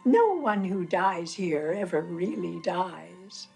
No one who dies here ever really dies.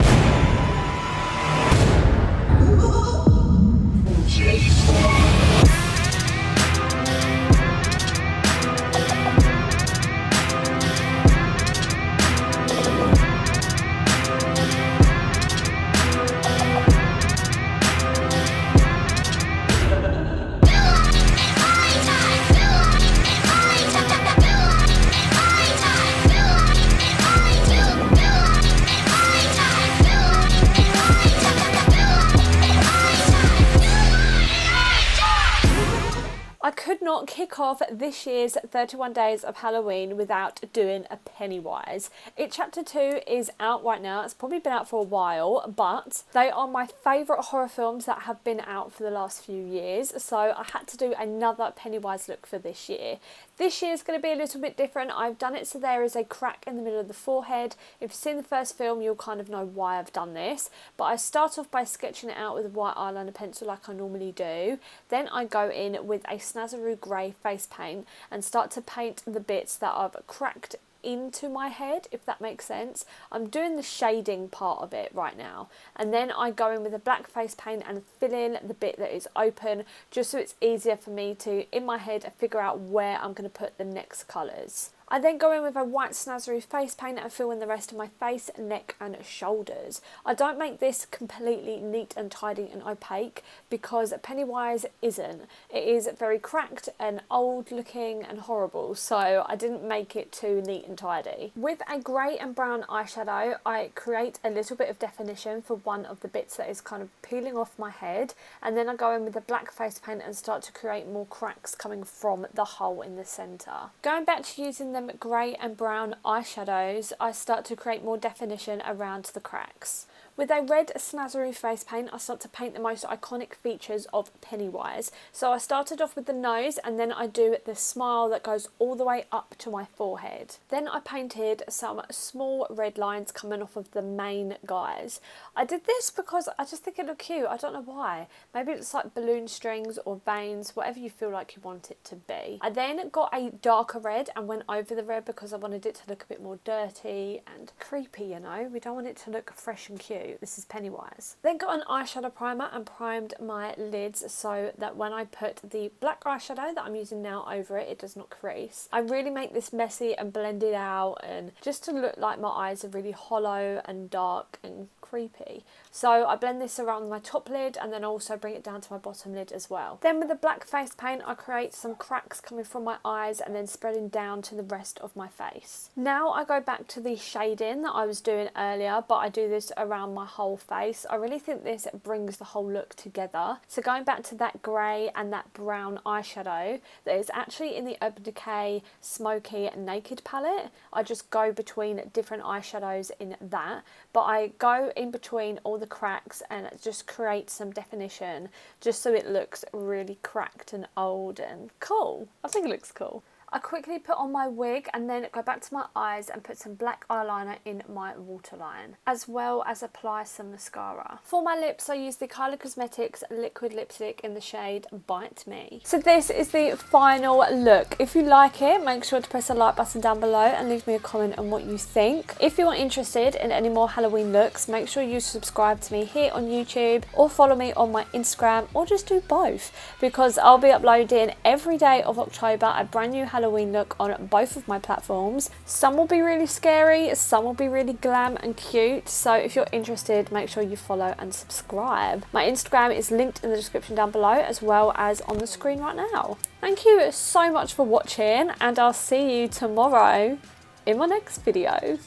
I could not kick off this year's 31 Days of Halloween without doing a Pennywise. It Chapter 2 is out right now. It's probably been out for a while, but they are my favourite horror films that have been out for the last few years, so I had to do another Pennywise look for this year. This year is going to be a little bit different. I've done it so there is a crack in the middle of the forehead. If you've seen the first film, you'll kind of know why I've done this. But I start off by sketching it out with a white eyeliner pencil like I normally do. Then I go in with a Snazaroo grey face paint and start to paint the bits that I've cracked into my head, if that makes sense. I'm doing the shading part of it right now, and then I go in with a black face paint and fill in the bit that is open, just so it's easier for me to, in my head, figure out where I'm going to put the next colours. I then go in with a white Snazaroo face paint and fill in the rest of my face, neck and shoulders. I don't make this completely neat and tidy and opaque because Pennywise isn't. It is very cracked and old looking and horrible, so I didn't make it too neat and tidy. With a grey and brown eyeshadow, I create a little bit of definition for one of the bits that is kind of peeling off my head, and then I go in with a black face paint and start to create more cracks coming from the hole in the centre. Going back to using them grey and brown eyeshadows, I start to create more definition around the cracks. With a red Snazaroo face paint, I start to paint the most iconic features of Pennywise. So I started off with the nose, and then I do the smile that goes all the way up to my forehead. Then I painted some small red lines coming off of the main guys. I did this because I just think it looked cute. I don't know why. Maybe it's like balloon strings or veins, whatever you feel like you want it to be. I then got a darker red and went over the red because I wanted it to look a bit more dirty and creepy, you know. We don't want it to look fresh and cute. This is Pennywise. Then got an eyeshadow primer and primed my lids so that when I put the black eyeshadow that I'm using now over it, it does not crease. I really make this messy and blend it out, and just to look like my eyes are really hollow and dark and creepy. So I blend this around my top lid and then also bring it down to my bottom lid as well. Then with the black face paint, I create some cracks coming from my eyes and then spreading down to the rest of my face. Now I go back to the shading that I was doing earlier, but I do this around my whole face. I really think this brings the whole look together. So going back to that grey and that brown eyeshadow that is actually in the Urban Decay Smoky Naked palette, I just go between different eyeshadows in that, but I go in between all the cracks and just create some definition just so it looks really cracked and old and cool. I think it looks cool. I quickly put on my wig and then go back to my eyes and put some black eyeliner in my waterline, as well as apply some mascara. For my lips, I use the Kylie Cosmetics liquid lipstick in the shade Bite Me. So this is the final look. If you like it, make sure to press the like button down below and leave me a comment on what you think. If you are interested in any more Halloween looks, make sure you subscribe to me here on YouTube or follow me on my Instagram, or just do both, because I'll be uploading every day of October a brand new Halloween look on both of my platforms. Some will be really scary, some will be really glam and cute, so if you're interested, make sure you follow and subscribe. My Instagram is linked in the description down below, as well as on the screen right now. Thank you so much for watching, and I'll see you tomorrow in my next video.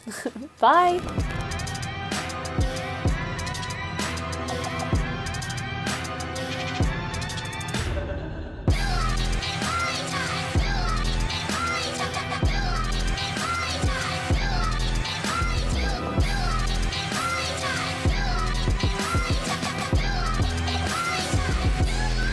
Bye!